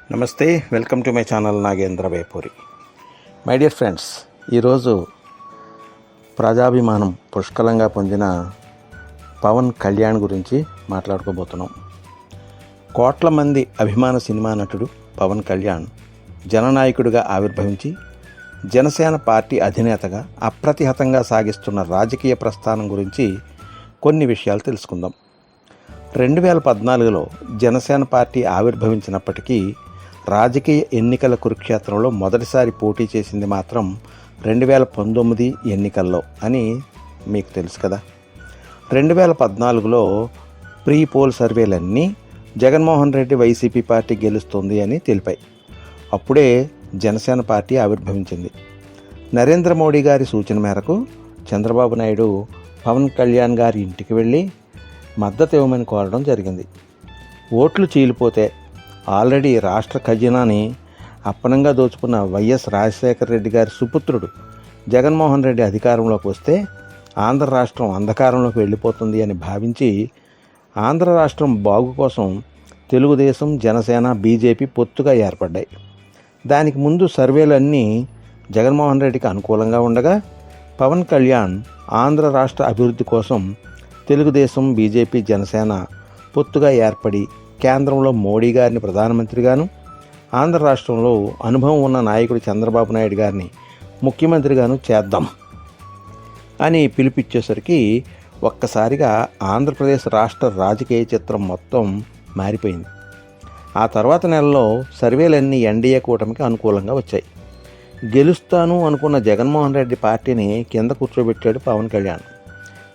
నమస్తే, welcome to my channel Nagendra Vepuri. My dear friends, ఈరోజు ప్రజాభిమానం పుష్కలంగా పొందిన పవన్ కళ్యాణ్ గురించి మాట్లాడుకోబోతున్నాం. కోట్ల మంది అభిమాన సినిమా నటుడు పవన్ కళ్యాణ్ జననాయకుడిగా ఆవిర్భవించి జనసేన పార్టీ అధినేతగా అప్రతిహతంగా సాగిస్తున్న రాజకీయ ప్రస్థానం గురించి కొన్ని విషయాలు తెలుసుకుందాం. 2014లో జనసేన పార్టీ ఆవిర్భవించినప్పటికీ రాజకీయ ఎన్నికల కురుక్షేత్రంలో మొదటిసారి పోటీ చేసింది మాత్రం 2019 ఎన్నికల్లో అని మీకు తెలుసు కదా. 2014లో ప్రీ పోల్ సర్వేలన్నీ జగన్మోహన్ రెడ్డి వైసీపీ పార్టీ గెలుస్తుంది అని తెలిపాయి. అప్పుడే జనసేన పార్టీ ఆవిర్భవించింది. నరేంద్ర మోడీ గారి సూచన మేరకు చంద్రబాబు నాయుడు పవన్ కళ్యాణ్ గారి ఇంటికి వెళ్ళి మద్దతు ఇవ్వమని కోరడం జరిగింది. ఓట్లు చీలిపోతే ఆల్రెడీ రాష్ట్ర ఖజానాని అప్పనంగా దోచుకున్న వైఎస్ రాజశేఖర రెడ్డి గారి సుపుత్రుడు జగన్మోహన్ రెడ్డి అధికారంలోకి వస్తే ఆంధ్ర రాష్ట్రం అంధకారంలోకి వెళ్ళిపోతుంది అని భావించి ఆంధ్ర రాష్ట్రం బాగు కోసం తెలుగుదేశం, జనసేన, బీజేపీ పొత్తుగా ఏర్పడ్డాయి. దానికి ముందు సర్వేలన్నీ జగన్మోహన్ రెడ్డికి అనుకూలంగా ఉండగా పవన్ కళ్యాణ్ ఆంధ్ర రాష్ట్ర అభివృద్ధి కోసం తెలుగుదేశం, బీజేపీ, జనసేన పొత్తుగా ఏర్పడి కేంద్రంలో మోడీ గారిని ప్రధానమంత్రిగాను, ఆంధ్ర రాష్ట్రంలో అనుభవం ఉన్న నాయకుడు చంద్రబాబు నాయుడు గారిని ముఖ్యమంత్రిగాను చేద్దాం అని పిలిపిచ్చేసరికి ఒక్కసారిగా ఆంధ్రప్రదేశ్ రాష్ట్ర రాజకీయ చిత్రం మొత్తం మారిపోయింది. ఆ తర్వాత నెలలో సర్వేలన్నీ ఎన్డీఏ కూటమికి అనుకూలంగా వచ్చాయి. గెలుస్తాను అనుకున్న జగన్మోహన్ రెడ్డి పార్టీని కింద కూర్చోబెట్టాడు పవన్ కళ్యాణ్.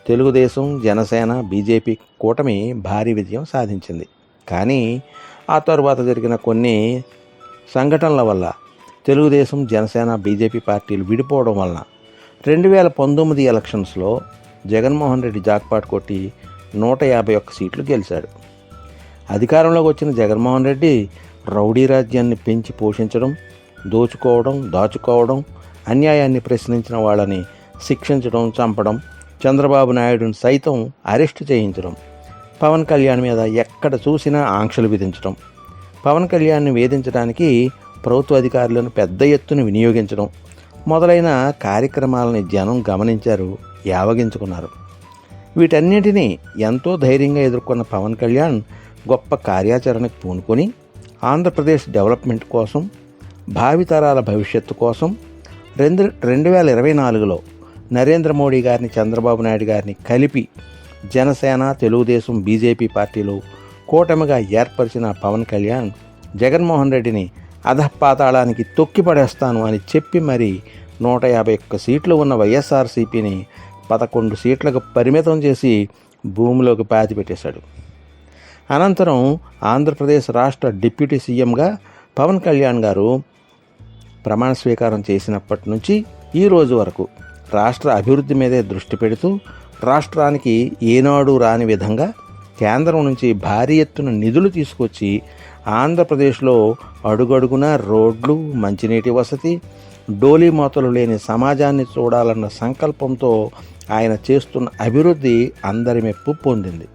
తెలుగుదేశం, జనసేన, బీజేపీ కూటమి భారీ విజయం సాధించింది. కానీ ఆ తరువాత జరిగిన కొన్ని సంఘటనల వల్ల తెలుగుదేశం, జనసేన, బీజేపీ పార్టీలు విడిపోవడం వలన 2019 ఎలక్షన్స్లో జగన్మోహన్ రెడ్డి జాక్పాట్ కొట్టి 151 సీట్లు గెలిచాడు. అధికారంలోకి వచ్చిన జగన్మోహన్ రెడ్డి రౌడీ రాజ్యాన్ని పెంచి పోషించడం, దోచుకోవడం, దాచుకోవడం, అన్యాయాన్ని ప్రశ్నించిన వాళ్ళని శిక్షించడం, చంపడం, చంద్రబాబు నాయుడుని సైతం అరెస్టు చేయించడం, పవన్ కళ్యాణ్ మీద ఎక్కడ చూసినా ఆంక్షలు విధించడం, పవన్ కళ్యాణ్ని వేధించడానికి ప్రభుత్వ అధికారులను పెద్ద ఎత్తున వినియోగించడం మొదలైన కార్యక్రమాలని జనం గమనించారు, యావగించుకున్నారు. వీటన్నిటినీ ఎంతో ధైర్యంగా ఎదుర్కొన్న పవన్ కళ్యాణ్ గొప్ప కార్యాచరణకు పూనుకొని ఆంధ్రప్రదేశ్ డెవలప్మెంట్ కోసం, భావితరాల భవిష్యత్తు కోసం 2024లో నరేంద్ర మోడీ గారిని, చంద్రబాబు నాయుడు గారిని కలిపి జనసేన, తెలుగుదేశం, బీజేపీ పార్టీలు కూటమిగా ఏర్పరిచిన పవన్ కళ్యాణ్ జగన్మోహన్ రెడ్డిని అధపాతాళానికి తొక్కిపడేస్తాను అని చెప్పి మరి 151 సీట్లు ఉన్న వైఎస్ఆర్సీపీని 11 సీట్లకు పరిమితం చేసి భూమిలోకి పాతిపెట్టేశాడు. అనంతరం ఆంధ్రప్రదేశ్ రాష్ట్ర డిప్యూటీ సీఎంగా పవన్ కళ్యాణ్ గారు ప్రమాణ స్వీకారం చేసినప్పటి నుంచి ఈ రోజు వరకు రాష్ట్ర అభివృద్ధి మీదే దృష్టి పెడుతూ రాష్ట్రానికి ఏనాడు రాని విధంగా కేంద్రం నుంచి భారీ ఎత్తున నిధులు తీసుకొచ్చి ఆంధ్రప్రదేశ్లో అడుగడుగునా రోడ్లు, మంచినీటి వసతి, డోలీ మోతలు లేని సమాజాన్ని చూడాలన్న సంకల్పంతో ఆయన చేస్తున్న అభివృద్ధి అందరి మెప్పు పొందింది.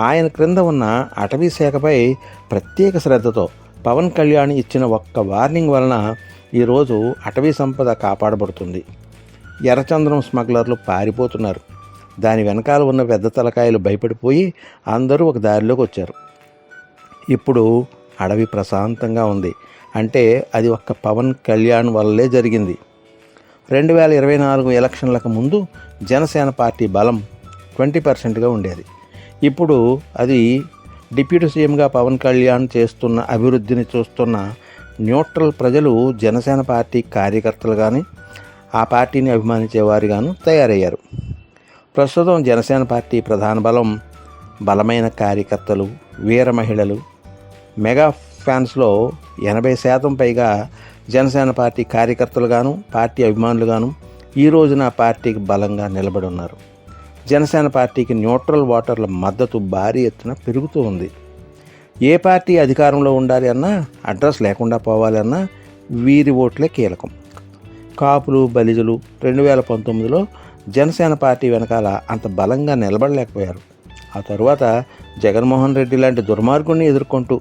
ఆయన క్రింద ఉన్న అటవీ శాఖపై ప్రత్యేక శ్రద్ధతో పవన్ కళ్యాణ్ ఇచ్చిన ఒక్క వార్నింగ్ వలన ఈరోజు అటవీ సంపద కాపాడబడుతుంది. ఎర్రచంద్రం స్మగ్లర్లు పారిపోతున్నారు. దాని వెనకాల ఉన్న పెద్ద తలకాయలు భయపడిపోయి అందరూ ఒక దారిలోకి వచ్చారు. ఇప్పుడు అడవి ప్రశాంతంగా ఉంది అంటే అది ఒక్క పవన్ కళ్యాణ్ వల్లే జరిగింది. 2024 ఎలక్షన్లకు ముందు జనసేన పార్టీ బలం 20%గా ఉండేది. ఇప్పుడు అది డిప్యూటీ సీఎంగా పవన్ కళ్యాణ్ చేస్తున్న అభివృద్ధిని చూస్తున్న న్యూట్రల్ ప్రజలు జనసేన పార్టీ కార్యకర్తలు కానీ, ఆ పార్టీని అభిమానించేవారుగాను తయారయ్యారు. ప్రస్తుతం జనసేన పార్టీ ప్రధాన బలం బలమైన కార్యకర్తలు, వీర మహిళలు. మెగా ఫ్యాన్స్లో 80% పైగా జనసేన పార్టీ కార్యకర్తలుగాను, పార్టీ అభిమానులుగాను ఈ రోజున పార్టీకి బలంగా నిలబడి ఉన్నారు. జనసేన పార్టీకి న్యూట్రల్ ఓటర్ల మద్దతు భారీ ఎత్తున పెరుగుతూ ఉంది. ఏ పార్టీ అధికారంలో ఉండాలి అన్నా, అడ్రస్ లేకుండా పోవాలన్నా వీరి ఓట్లే కీలకం. కాపులు, బలిజలు 2019లో జనసేన పార్టీ వెనకాల అంత బలంగా నిలబడలేకపోయారు. ఆ తరువాత జగన్మోహన్ రెడ్డి లాంటి దుర్మార్గుడిని ఎదుర్కొంటూ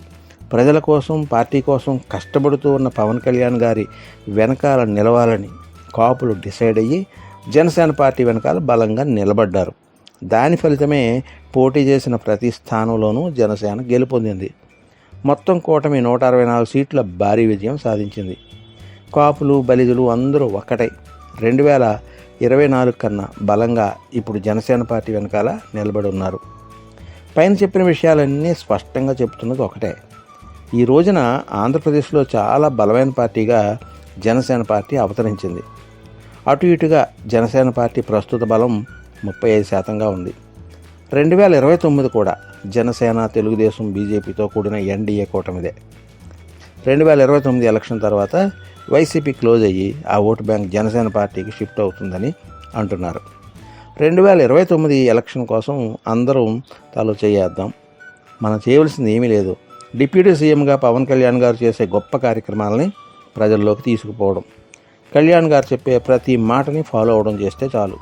ప్రజల కోసం, పార్టీ కోసం కష్టపడుతూ ఉన్న పవన్ కళ్యాణ్ గారి వెనకాల నిలవాలని కాపులు డిసైడ్ అయ్యి జనసేన పార్టీ వెనకాల బలంగా నిలబడ్డారు. దాని ఫలితమే పోటీ చేసిన ప్రతి స్థానంలోనూ జనసేన గెలుపొందింది. మొత్తం కూటమి 164 సీట్ల భారీ విజయం సాధించింది. కాపులు, బలిజులు అందరూ ఒక్కటై 2024 కన్నా బలంగా ఇప్పుడు జనసేన పార్టీ వెనకాల నిలబడి ఉన్నారు. పైన చెప్పిన విషయాలన్నీ స్పష్టంగా చెప్తున్నది ఒకటే. ఈ రోజున ఆంధ్రప్రదేశ్లో చాలా బలమైన పార్టీగా జనసేన పార్టీ అవతరించింది. అటు ఇటుగా జనసేన పార్టీ ప్రస్తుత బలం 35%గా ఉంది. 2029 కూడా జనసేన, తెలుగుదేశం, బీజేపీతో కూడిన ఎన్డీఏ కూటమిదే. 2029 ఎలక్షన్ తర్వాత వైసీపీ క్లోజ్ అయ్యి ఆ ఓటు బ్యాంక్ జనసేన పార్టీకి షిఫ్ట్ అవుతుందని అంటున్నారు. 2029 ఎలక్షన్ కోసం అందరూ తలో చేయేద్దాం. మనం చేయవలసింది ఏమీ లేదు. డిప్యూటీ సీఎంగా పవన్ కళ్యాణ్ గారు చేసే గొప్ప కార్యక్రమాలని ప్రజల్లోకి తీసుకుపోవడం, కళ్యాణ్ గారు చెప్పే ప్రతి మాటని ఫాలో అవడం చేస్తే చాలు.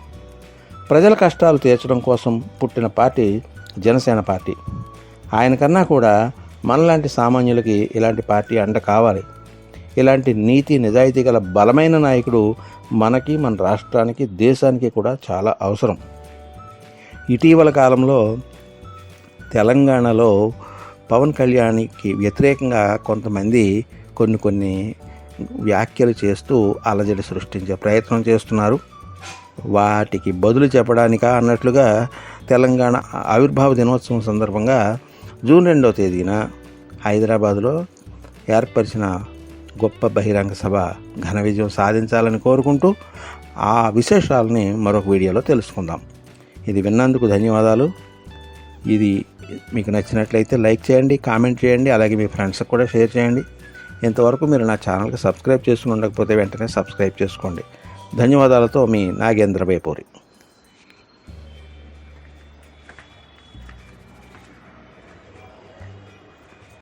ప్రజల కష్టాలు తీర్చడం కోసం పుట్టిన పార్టీ జనసేన పార్టీ. ఆయన కన్నా కూడా మనలాంటి సామాన్యులకి ఇలాంటి పార్టీ అండ కావాలి. ఇలాంటి నీతి, నిజాయితీ గల బలమైన నాయకుడు మనకి, మన రాష్ట్రానికి, దేశానికి కూడా చాలా అవసరం. ఇటీవల కాలంలో తెలంగాణలో పవన్ కళ్యాణ్కి వ్యతిరేకంగా కొంతమంది కొన్ని వ్యాఖ్యలు చేస్తూ అలజడి సృష్టించే ప్రయత్నం చేస్తున్నారు. వాటికి బదులు చెప్పడానికా అన్నట్లుగా తెలంగాణ ఆవిర్భావ దినోత్సవం సందర్భంగా జూన్ 2వ తేదీన హైదరాబాదులో ఏర్పరిచిన గొప్ప బహిరంగ సభ ఘన విజయం సాధించాలని కోరుకుంటూ ఆ విశేషాలని మరొక వీడియోలో తెలుసుకుందాం. ఇది విన్నందుకు ధన్యవాదాలు. ఇది మీకు నచ్చినట్లయితే లైక్ చేయండి, కామెంట్ చేయండి, అలాగే మీ ఫ్రెండ్స్కి కూడా షేర్ చేయండి. ఇంతవరకు మీరు నా ఛానల్కి సబ్స్క్రైబ్ చేసుకుని ఉండకపోతే వెంటనే సబ్స్క్రైబ్ చేసుకోండి. ధన్యవాదాలతో మీ నాగేంద్ర బేపూరి.